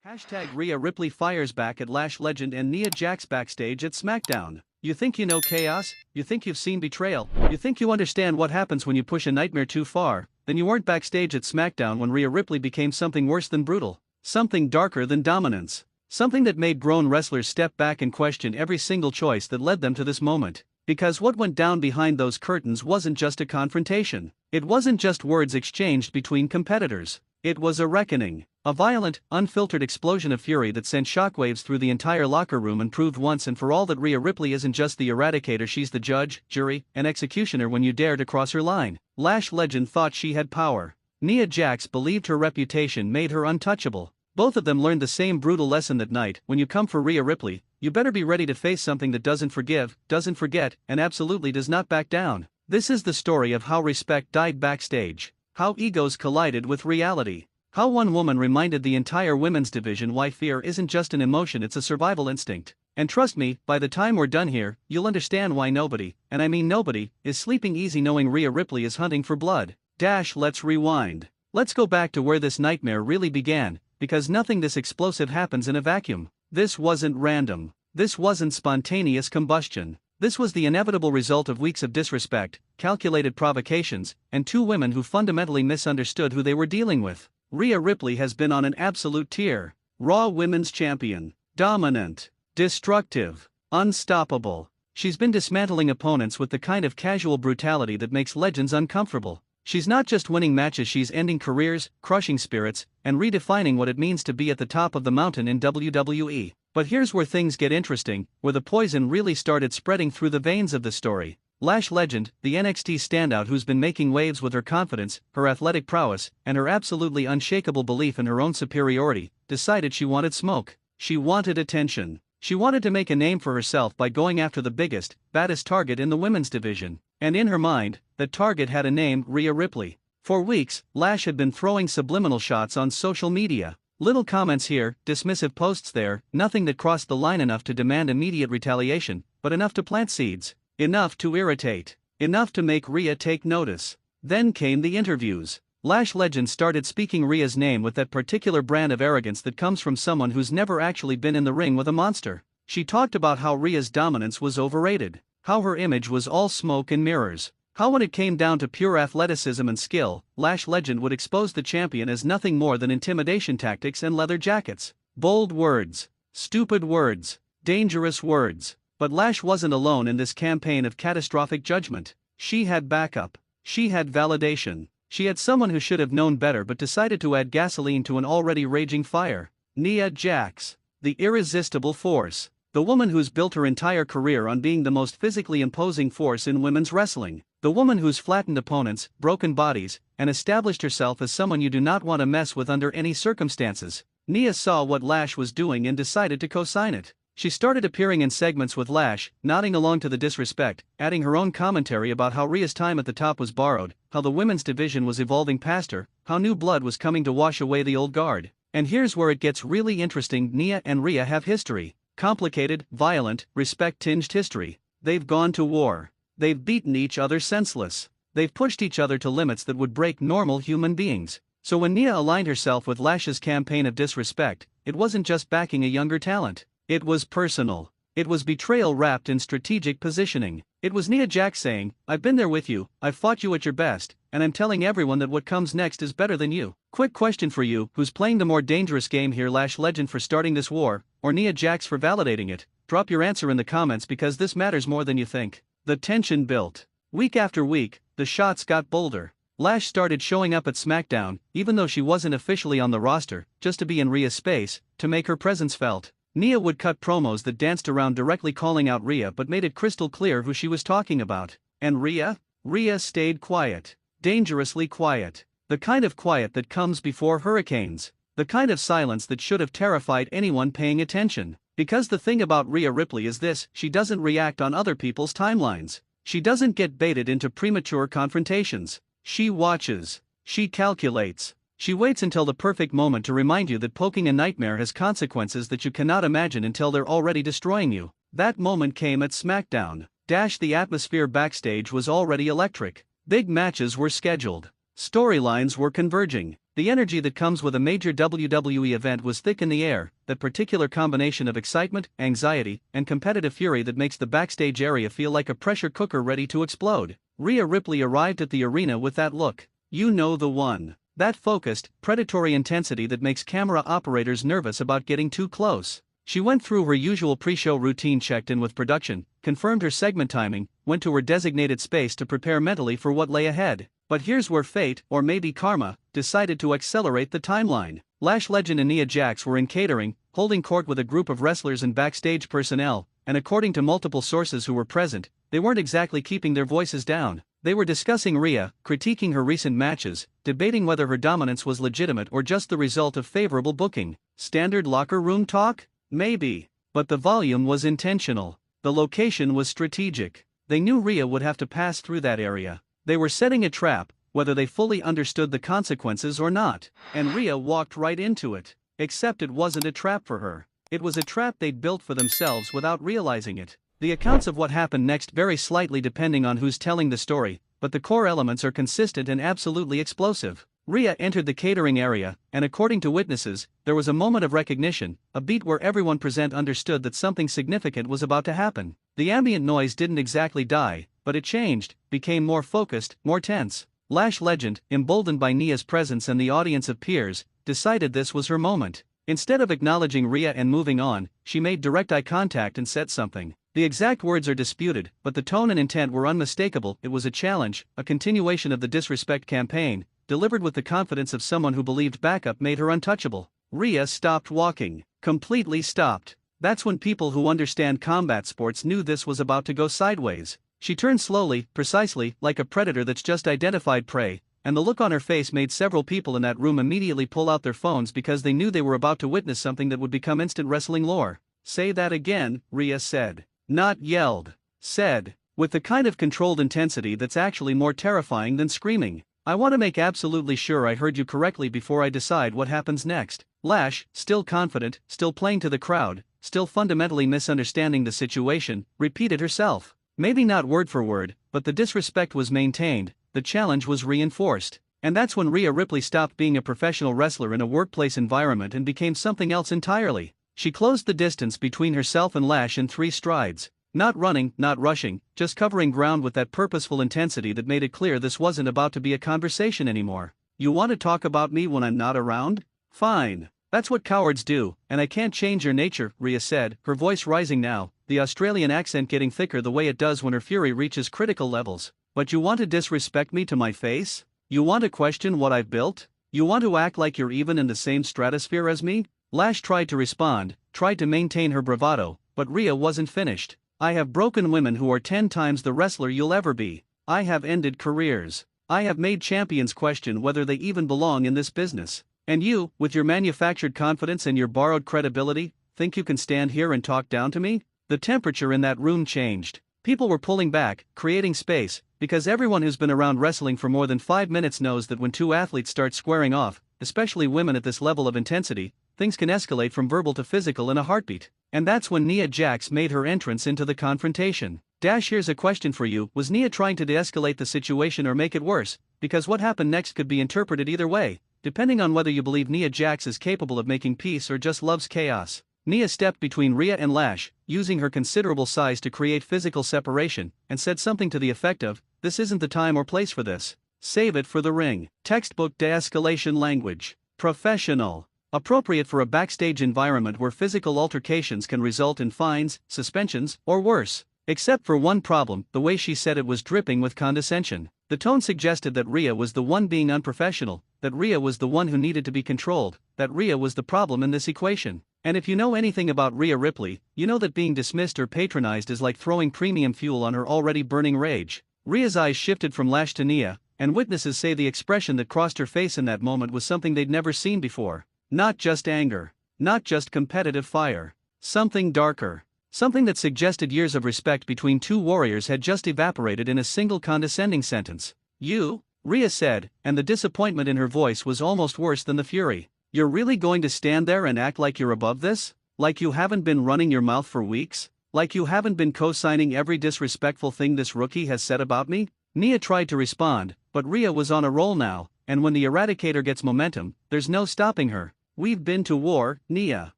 Hashtag Rhea Ripley fires back at Lash legend and Nia Jax Backstage at SmackDown. You think you know chaos? You think you've seen betrayal? You think you understand what happens when you push a nightmare too far? Then you weren't backstage at SmackDown when Rhea Ripley became something worse than brutal. Something darker than dominance. Something that made grown wrestlers step back and question every single choice that led them to this moment. Because what went down behind those curtains wasn't just a confrontation. It wasn't just words exchanged between competitors. It was a reckoning. A violent, unfiltered explosion of fury that sent shockwaves through the entire locker room and proved once and for all that Rhea Ripley isn't just the eradicator, she's the judge, jury, and executioner when you dare to cross her line. Lash legend thought she had power. Nia Jax believed her reputation made her untouchable. Both of them learned the same brutal lesson that night: when you come for Rhea Ripley, you better be ready to face something that doesn't forgive, doesn't forget, and absolutely does not back down. This is the story of how respect died backstage. How egos collided with reality. How one woman reminded the entire women's division why fear isn't just an emotion, it's a survival instinct. And trust me, by the time we're done here, you'll understand why nobody, and I mean nobody, is sleeping easy knowing Rhea Ripley is hunting for blood. Let's rewind. Let's go back to where this nightmare really began, because nothing this explosive happens in a vacuum. This wasn't random. This wasn't spontaneous combustion. This was the inevitable result of weeks of disrespect, calculated provocations, and two women who fundamentally misunderstood who they were dealing with. Rhea Ripley has been on an absolute tear. Raw Women's Champion. Dominant. Destructive. Unstoppable. She's been dismantling opponents with the kind of casual brutality that makes legends uncomfortable. She's not just winning matches, she's ending careers, crushing spirits, and redefining what it means to be at the top of the mountain in WWE. But here's where things get interesting, where the poison really started spreading through the veins of the story. Lash legend, the NXT standout who's been making waves with her confidence, her athletic prowess, and her absolutely unshakable belief in her own superiority, decided she wanted smoke. She wanted attention. She wanted to make a name for herself by going after the biggest, baddest target in the women's division. And in her mind, that target had a name: Rhea Ripley. For weeks, Lash had been throwing subliminal shots on social media. Little comments here, dismissive posts there, nothing that crossed the line enough to demand immediate retaliation, but enough to plant seeds. Enough to irritate. Enough to make Rhea take notice. Then came the interviews. Lash legend started speaking Rhea's name with that particular brand of arrogance that comes from someone who's never actually been in the ring with a monster. She talked about how Rhea's dominance was overrated. How her image was all smoke and mirrors. How when it came down to pure athleticism and skill, Lash legend would expose the champion as nothing more than intimidation tactics and leather jackets. Bold words. Stupid words. Dangerous words. But Lash wasn't alone in this campaign of catastrophic judgment. She had backup. She had validation. She had someone who should have known better but decided to add gasoline to an already raging fire. Nia Jax. The irresistible force. The woman who's built her entire career on being the most physically imposing force in women's wrestling. The woman who's flattened opponents, broken bodies, and established herself as someone you do not want to mess with under any circumstances. Nia saw what Lash was doing and decided to co-sign it. She started appearing in segments with Lash, nodding along to the disrespect, adding her own commentary about how Rhea's time at the top was borrowed, how the women's division was evolving past her, how new blood was coming to wash away the old guard. And here's where it gets really interesting: Nia and Rhea have history. Complicated, violent, respect-tinged history. They've gone to war. They've beaten each other senseless. They've pushed each other to limits that would break normal human beings. So when Nia aligned herself with Lash's campaign of disrespect, it wasn't just backing a younger talent. It was personal. It was betrayal wrapped in strategic positioning. It was Nia Jax saying, "I've been there with you, I've fought you at your best, and I'm telling everyone that what comes next is better than you." Quick question for you: who's playing the more dangerous game here, Lash legend for starting this war, or Nia Jax for validating it? Drop your answer in the comments because this matters more than you think. The tension built. Week after week, the shots got bolder. Lash started showing up at SmackDown, even though she wasn't officially on the roster, just to be in Rhea's space, to make her presence felt. Nia would cut promos that danced around directly calling out Rhea but made it crystal clear who she was talking about. And Rhea? Rhea stayed quiet. Dangerously quiet. The kind of quiet that comes before hurricanes. The kind of silence that should have terrified anyone paying attention. Because the thing about Rhea Ripley is this: she doesn't react on other people's timelines. She doesn't get baited into premature confrontations. She watches. She calculates. She waits until the perfect moment to remind you that poking a nightmare has consequences that you cannot imagine until they're already destroying you. That moment came at SmackDown. The atmosphere backstage was already electric. Big matches were scheduled. Storylines were converging. The energy that comes with a major WWE event was thick in the air, that particular combination of excitement, anxiety, and competitive fury that makes the backstage area feel like a pressure cooker ready to explode. Rhea Ripley arrived at the arena with that look. You know the one. That focused, predatory intensity that makes camera operators nervous about getting too close. She went through her usual pre-show routine, checked in with production, confirmed her segment timing, went to her designated space to prepare mentally for what lay ahead. But here's where fate, or maybe karma, decided to accelerate the timeline. Lash legend and Nia Jax were in catering, holding court with a group of wrestlers and backstage personnel, and according to multiple sources who were present, they weren't exactly keeping their voices down. They were discussing Rhea, critiquing her recent matches, debating whether her dominance was legitimate or just the result of favorable booking. Standard locker room talk? Maybe. But the volume was intentional. The location was strategic. They knew Rhea would have to pass through that area. They were setting a trap, whether they fully understood the consequences or not. And Rhea walked right into it. Except it wasn't a trap for her. It was a trap they'd built for themselves without realizing it. The accounts of what happened next vary slightly depending on who's telling the story, but the core elements are consistent and absolutely explosive. Rhea entered the catering area, and according to witnesses, there was a moment of recognition, a beat where everyone present understood that something significant was about to happen. The ambient noise didn't exactly die, but it changed, became more focused, more tense. Lash legend, emboldened by Nia's presence and the audience of peers, decided this was her moment. Instead of acknowledging Rhea and moving on, she made direct eye contact and said something. The exact words are disputed, but the tone and intent were unmistakable. It was a challenge, a continuation of the disrespect campaign, delivered with the confidence of someone who believed backup made her untouchable. Rhea stopped walking. Completely stopped. That's when people who understand combat sports knew this was about to go sideways. She turned slowly, precisely, like a predator that's just identified prey, and the look on her face made several people in that room immediately pull out their phones because they knew they were about to witness something that would become instant wrestling lore. Say that again, Rhea said. Not yelled. Said. With the kind of controlled intensity that's actually more terrifying than screaming. I want to make absolutely sure I heard you correctly before I decide what happens next. Lash, still confident, still playing to the crowd, still fundamentally misunderstanding the situation, repeated herself. Maybe not word for word, but the disrespect was maintained, the challenge was reinforced. And that's when Rhea Ripley stopped being a professional wrestler in a workplace environment and became something else entirely. She closed the distance between herself and Lash in 3 strides. Not running, not rushing, just covering ground with that purposeful intensity that made it clear this wasn't about to be a conversation anymore. You want to talk about me when I'm not around? Fine. That's what cowards do, and I can't change your nature, Rhea said, her voice rising now, the Australian accent getting thicker the way it does when her fury reaches critical levels. But you want to disrespect me to my face? You want to question what I've built? You want to act like you're even in the same stratosphere as me? Lash tried to respond, tried to maintain her bravado, but Rhea wasn't finished. I have broken women who are 10 times the wrestler you'll ever be. I have ended careers. I have made champions question whether they even belong in this business. And you, with your manufactured confidence and your borrowed credibility, think you can stand here and talk down to me? The temperature in that room changed. People were pulling back, creating space, because everyone who's been around wrestling for more than 5 minutes knows that when 2 athletes start squaring off, especially women at this level of intensity, things can escalate from verbal to physical in a heartbeat. And that's when Nia Jax made her entrance into the confrontation. Here's a question for you. Was Nia trying to de-escalate the situation or make it worse? Because what happened next could be interpreted either way, depending on whether you believe Nia Jax is capable of making peace or just loves chaos. Nia stepped between Rhea and Lash, using her considerable size to create physical separation, and said something to the effect of, "This isn't the time or place for this. Save it for the ring." Textbook de-escalation language. Professional. Appropriate for a backstage environment where physical altercations can result in fines, suspensions, or worse. Except for one problem, the way she said it was dripping with condescension. The tone suggested that Rhea was the one being unprofessional, that Rhea was the one who needed to be controlled, that Rhea was the problem in this equation. And if you know anything about Rhea Ripley, you know that being dismissed or patronized is like throwing premium fuel on her already burning rage. Rhea's eyes shifted from Lash to Nia, and witnesses say the expression that crossed her face in that moment was something they'd never seen before. Not just anger. Not just competitive fire. Something darker. Something that suggested years of respect between 2 warriors had just evaporated in a single condescending sentence. "You?" Rhea said, and the disappointment in her voice was almost worse than the fury. "You're really going to stand there and act like you're above this? Like you haven't been running your mouth for weeks? Like you haven't been co-signing every disrespectful thing this rookie has said about me?" Nia tried to respond, but Rhea was on a roll now, and when the Eradicator gets momentum, there's no stopping her. We've been to war, Nia.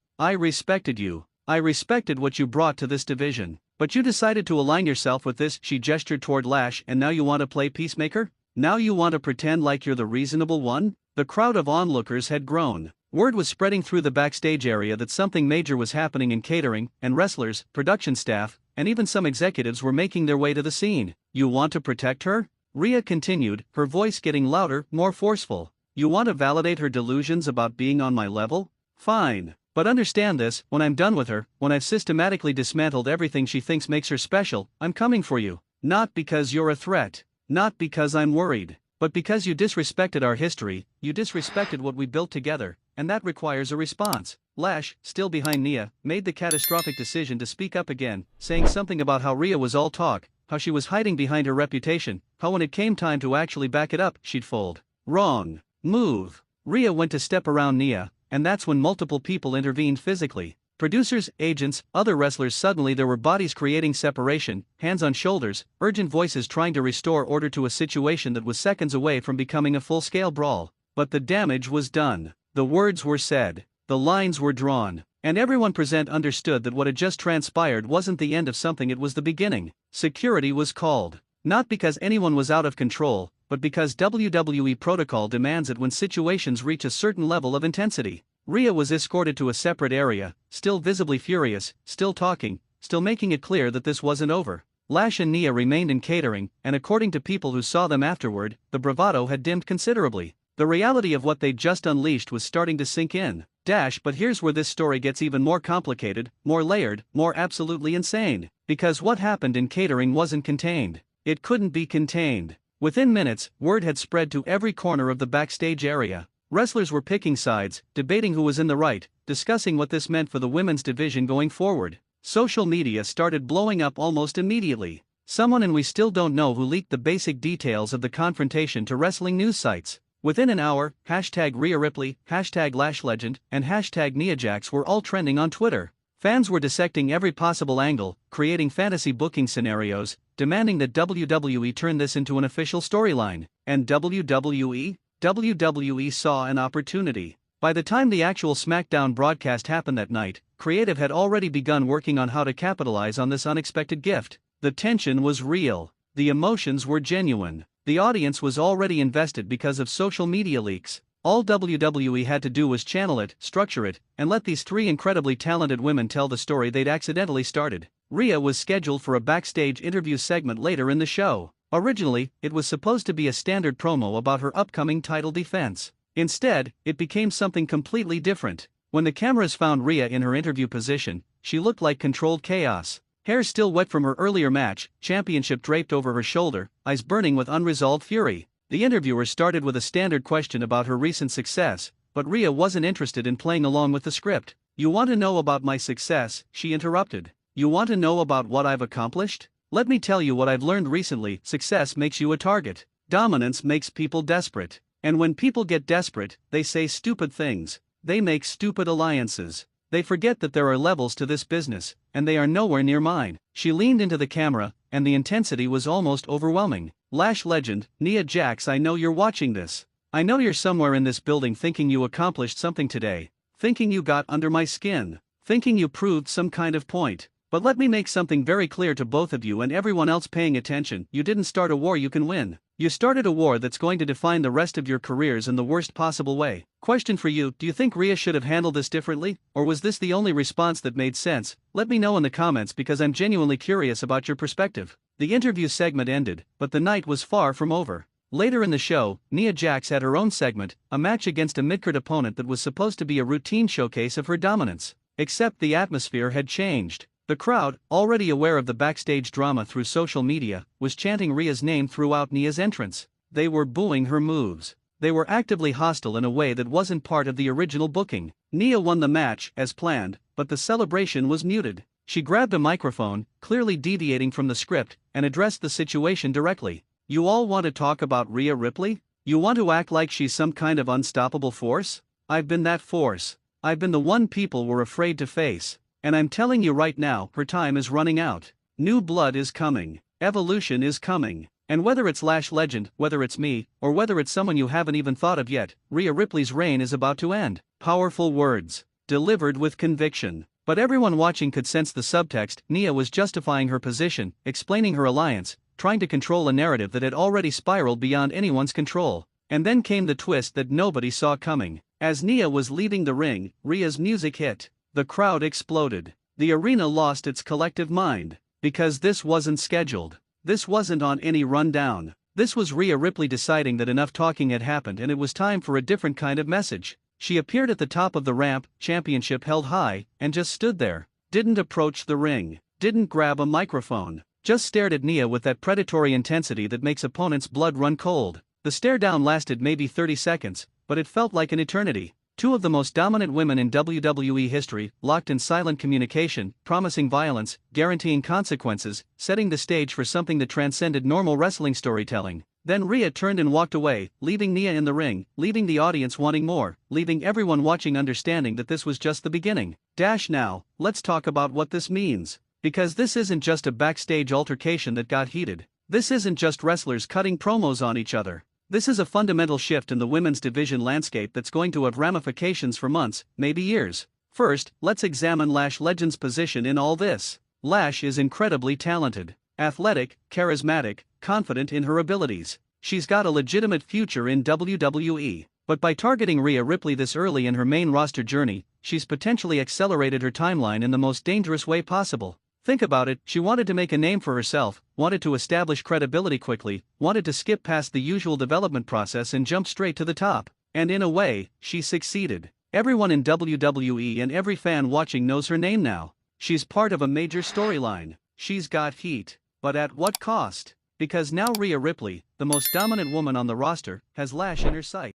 I respected you. I respected what you brought to this division. But you decided to align yourself with this, she gestured toward Lash, and now you want to play peacemaker? Now you want to pretend like you're the reasonable one? The crowd of onlookers had grown. Word was spreading through the backstage area that something major was happening in catering, and wrestlers, production staff, and even some executives were making their way to the scene. You want to protect her? Rhea continued, her voice getting louder, more forceful. You want to validate her delusions about being on my level? Fine. But understand this, when I'm done with her, when I've systematically dismantled everything she thinks makes her special, I'm coming for you. Not because you're a threat. Not because I'm worried. But because you disrespected our history, you disrespected what we built together, and that requires a response. Lash, still behind Nia, made the catastrophic decision to speak up again, saying something about how Rhea was all talk, how she was hiding behind her reputation, how when it came time to actually back it up, she'd fold. Wrong. Move. Rhea went to step around Nia, and that's when multiple people intervened physically. Producers, agents, other wrestlers. Suddenly there were bodies creating separation, hands on shoulders, urgent voices trying to restore order to a situation that was seconds away from becoming a full-scale brawl. But the damage was done. The words were said. The lines were drawn. And everyone present understood that what had just transpired wasn't the end of something, it was the beginning. Security was called. Not because anyone was out of control, but because WWE protocol demands it when situations reach a certain level of intensity. Rhea was escorted to a separate area, still visibly furious, still talking, still making it clear that this wasn't over. Lash and Nia remained in catering, and according to people who saw them afterward, the bravado had dimmed considerably. The reality of what they'd just unleashed was starting to sink in. But here's where this story gets even more complicated, more layered, more absolutely insane. Because what happened in catering wasn't contained. It couldn't be contained. Within minutes, word had spread to every corner of the backstage area. Wrestlers were picking sides, debating who was in the right, discussing what this meant for the women's division going forward. Social media started blowing up almost immediately. Someone, and we still don't know who, leaked the basic details of the confrontation to wrestling news sites. Within an hour, hashtag Rhea Ripley, hashtag Lash Legend, and hashtag Nia Jax were all trending on Twitter. Fans were dissecting every possible angle, creating fantasy booking scenarios, demanding that WWE turn this into an official storyline. And WWE saw an opportunity. By the time the actual SmackDown broadcast happened that night, creative had already begun working on how to capitalize on this unexpected gift. The tension was real. The emotions were genuine. The audience was already invested because of social media leaks. All WWE had to do was channel it, structure it, and let these three incredibly talented women tell the story they'd accidentally started. Rhea was scheduled for a backstage interview segment later in the show. Originally, it was supposed to be a standard promo about her upcoming title defense. Instead, it became something completely different. When the cameras found Rhea in her interview position, she looked like controlled chaos. Hair still wet from her earlier match, championship draped over her shoulder, eyes burning with unresolved fury. The interviewer started with a standard question about her recent success, but Rhea wasn't interested in playing along with the script. You want to know about my success, she interrupted. You want to know about what I've accomplished? Let me tell you what I've learned recently. Success makes you a target. Dominance makes people desperate. And when people get desperate, they say stupid things. They make stupid alliances. They forget that there are levels to this business, and they are nowhere near mine. She leaned into the camera, and the intensity was almost overwhelming. Lash Legend, Nia Jax, I know you're watching this. I know you're somewhere in this building thinking you accomplished something today. Thinking you got under my skin. Thinking you proved some kind of point. But let me make something very clear to both of you and everyone else paying attention. You didn't start a war you can win. You started a war that's going to define the rest of your careers in the worst possible way. Question for you, do you think Rhea should have handled this differently, or was this the only response that made sense? Let me know in the comments because I'm genuinely curious about your perspective. The interview segment ended, but the night was far from over. Later in the show, Nia Jax had her own segment, a match against a mid-card opponent that was supposed to be a routine showcase of her dominance. Except the atmosphere had changed. The crowd, already aware of the backstage drama through social media, was chanting Rhea's name throughout Nia's entrance. They were booing her moves. They were actively hostile in a way that wasn't part of the original booking. Nia won the match, as planned, but the celebration was muted. She grabbed a microphone, clearly deviating from the script, and addressed the situation directly. You all want to talk about Rhea Ripley? You want to act like she's some kind of unstoppable force? I've been that force. I've been the one people were afraid to face. And I'm telling you right now, her time is running out. New blood is coming. Evolution is coming. And whether it's Lash Legend, whether it's me, or whether it's someone you haven't even thought of yet, Rhea Ripley's reign is about to end. Powerful words, delivered with conviction. But everyone watching could sense the subtext. Nia was justifying her position, explaining her alliance, trying to control a narrative that had already spiraled beyond anyone's control. And then came the twist that nobody saw coming. As Nia was leaving the ring, Rhea's music hit. The crowd exploded. The arena lost its collective mind. Because this wasn't scheduled. This wasn't on any rundown. This was Rhea Ripley deciding that enough talking had happened and it was time for a different kind of message. She appeared at the top of the ramp, championship held high, and just stood there. Didn't approach the ring. Didn't grab a microphone. Just stared at Nia with that predatory intensity that makes opponents' blood run cold. The stare down lasted maybe 30 seconds, but it felt like an eternity. Two of the most dominant women in WWE history, locked in silent communication, promising violence, guaranteeing consequences, setting the stage for something that transcended normal wrestling storytelling. Then Rhea turned and walked away, leaving Nia in the ring, leaving the audience wanting more, leaving everyone watching understanding that this was just the beginning. Now, let's talk about what this means. Because this isn't just a backstage altercation that got heated. This isn't just wrestlers cutting promos on each other. This is a fundamental shift in the women's division landscape that's going to have ramifications for months, maybe years. First, let's examine Lash Legend's position in all this. Lash is incredibly talented, athletic, charismatic, confident in her abilities. She's got a legitimate future in WWE. But by targeting Rhea Ripley this early in her main roster journey, she's potentially accelerated her timeline in the most dangerous way possible. Think about it, she wanted to make a name for herself, wanted to establish credibility quickly, wanted to skip past the usual development process and jump straight to the top. And in a way, she succeeded. Everyone in WWE and every fan watching knows her name now. She's part of a major storyline. She's got heat. But at what cost? Because now Rhea Ripley, the most dominant woman on the roster, has Lash in her sight.